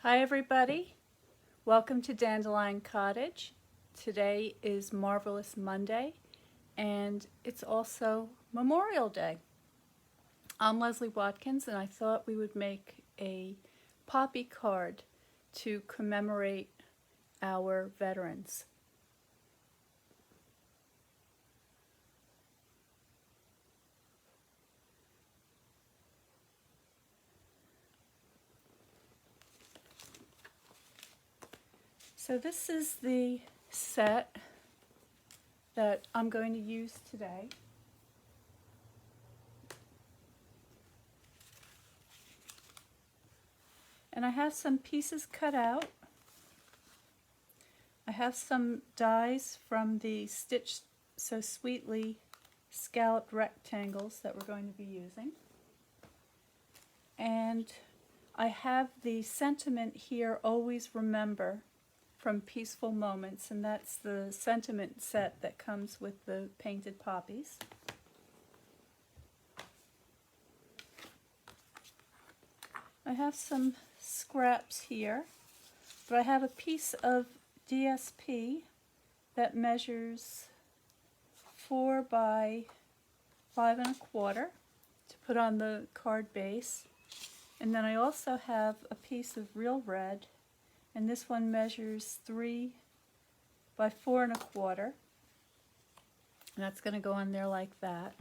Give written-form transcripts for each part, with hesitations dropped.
Hi everybody, welcome to Dandelion Cottage. Today is Marvelous Monday and it's also Memorial Day. I'm Leslie Watkins and I thought we would make a poppy card to commemorate our veterans. So this is the set that I'm going to use today. And I have some pieces cut out. I have some dies from the Stitch So Sweetly scalloped rectangles that we're going to be using. And I have the sentiment here, Always Remember, from Peaceful Moments, and that's the sentiment set that comes with the painted poppies. I have some scraps here, but I have a piece of DSP that measures 4 by 5 1/4 to put on the card base. And then I also have a piece of real red, and this one measures 3 by 4 1/4, and that's going to go on there like that.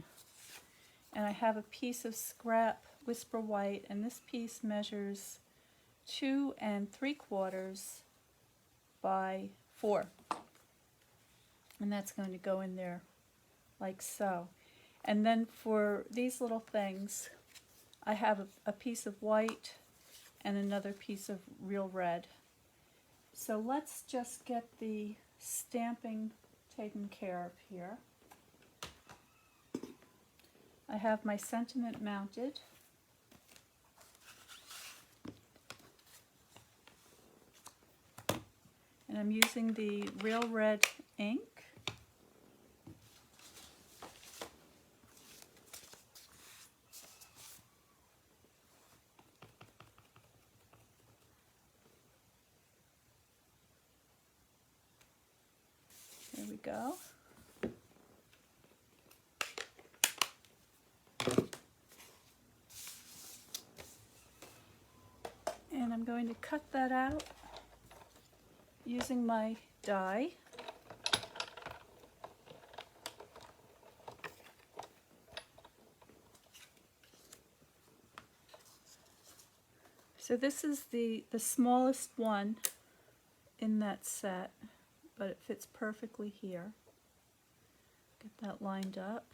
And I have a piece of scrap Whisper White, and this piece measures 2 3/4 by 4, and that's going to go in there like so. And then for these little things, I have a piece of white and another piece of real red. So let's just get the stamping taken care of here. I have my sentiment mounted. And I'm using the real red ink. There we go. And I'm going to cut that out using my die. So this is the smallest one in that set, but it fits perfectly here. Get that lined up.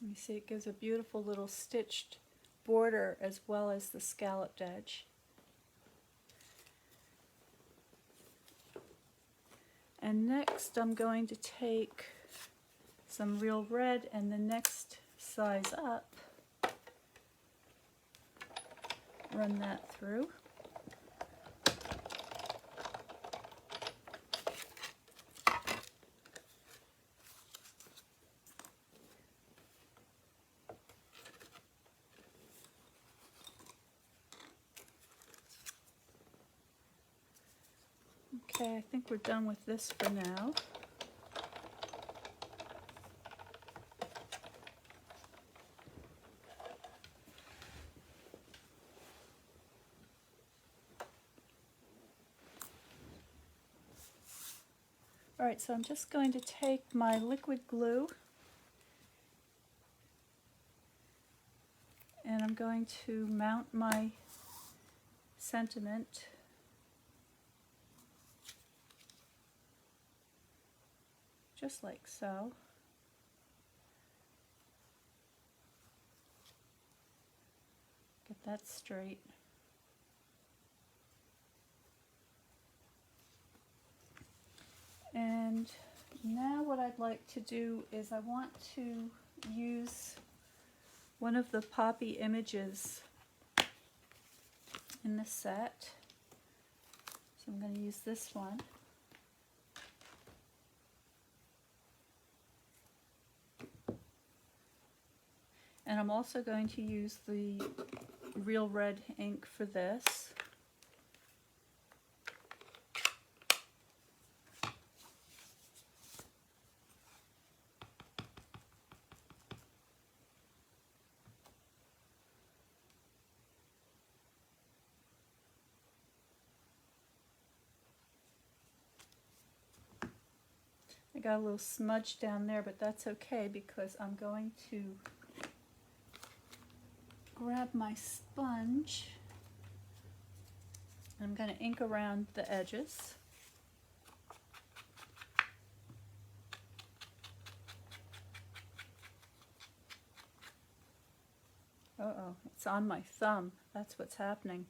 You see it gives a beautiful little stitched border as well as the scalloped edge. And next I'm going to take some real red and the next size up, run that through. Okay, I think we're done with this for now. Alright, so I'm just going to take my liquid glue and I'm going to mount my sentiment just like so. Get that straight. And now what I'd like to do is I want to use one of the poppy images in the set. So I'm going to use this one. And I'm also going to use the real red ink for this. I got a little smudge down there, but that's okay because I'm going to grab my sponge. I'm going to ink around the edges. Uh-oh, it's on my thumb. That's what's happening.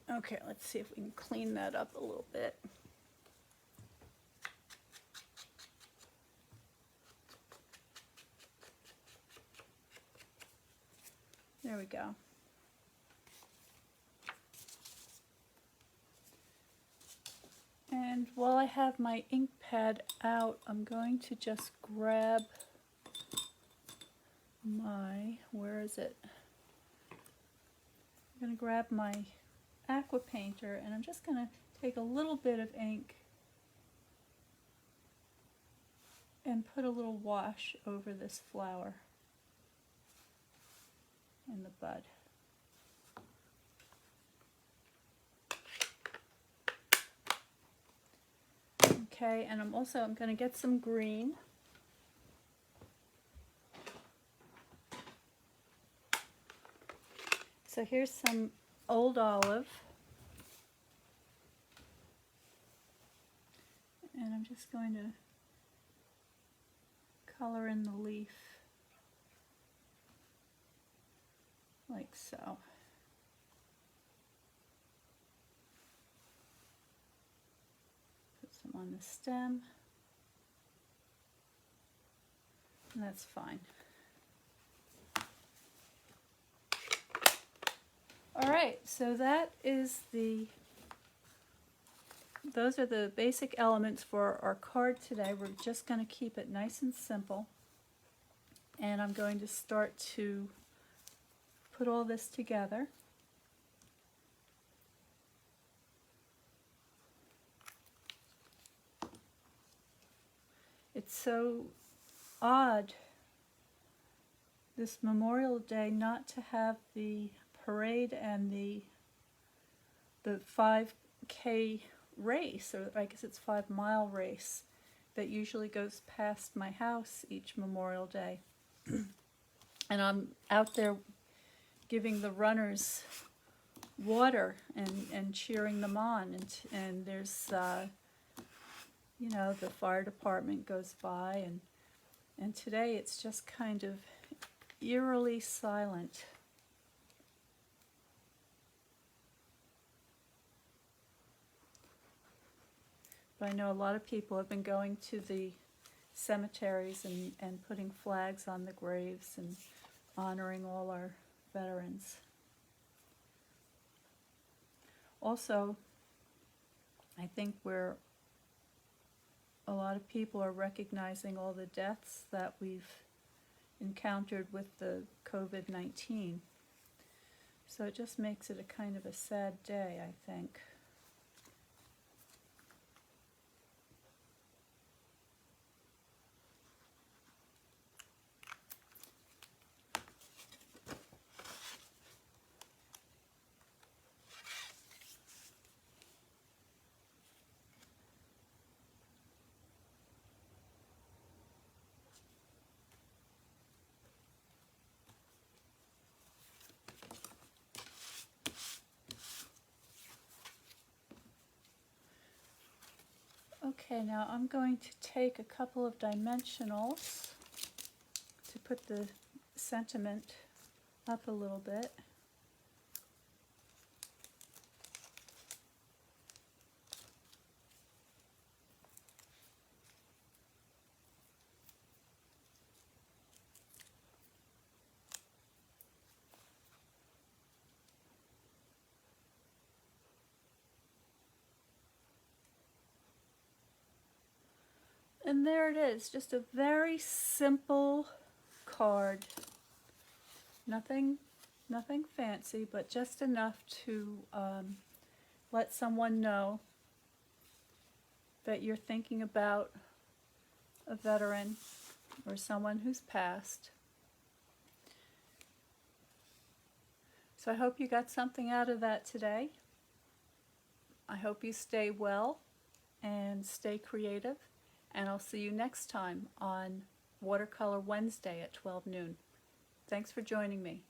Okay, let's see if we can clean that up a little bit. There we go. And while I have my ink pad out, I'm going to just grab my, where is it? I'm going to grab my aqua painter and I'm just going to take a little bit of ink and put a little wash over this flower and the bud. Okay, and I'm going to get some green. So here's some old olive. And I'm just going to color in the leaf like so. Put some on the stem. And that's fine. Alright, so those are the basic elements for our card today. We're just going to keep it nice and simple. And I'm going to start to put all this together. It's so odd this Memorial Day not to have the parade and the 5K race, or I guess it's 5-mile race that usually goes past my house each Memorial Day. And I'm out there giving the runners water and cheering them on, and there's you know, the fire department goes by, and today it's just kind of eerily silent. But I know a lot of people have been going to the cemeteries and putting flags on the graves and honoring all our veterans. Also, I think a lot of people are recognizing all the deaths that we've encountered with the COVID-19. So it just makes it a kind of a sad day, I think. Okay, now I'm going to take a couple of dimensionals to put the sentiment up a little bit. And there it is, just a very simple card. Nothing fancy, but just enough to let someone know that you're thinking about a veteran or someone who's passed. So I hope you got something out of that today. I hope you stay well and stay creative, and I'll see you next time on Watercolor Wednesday at 12 noon. Thanks for joining me.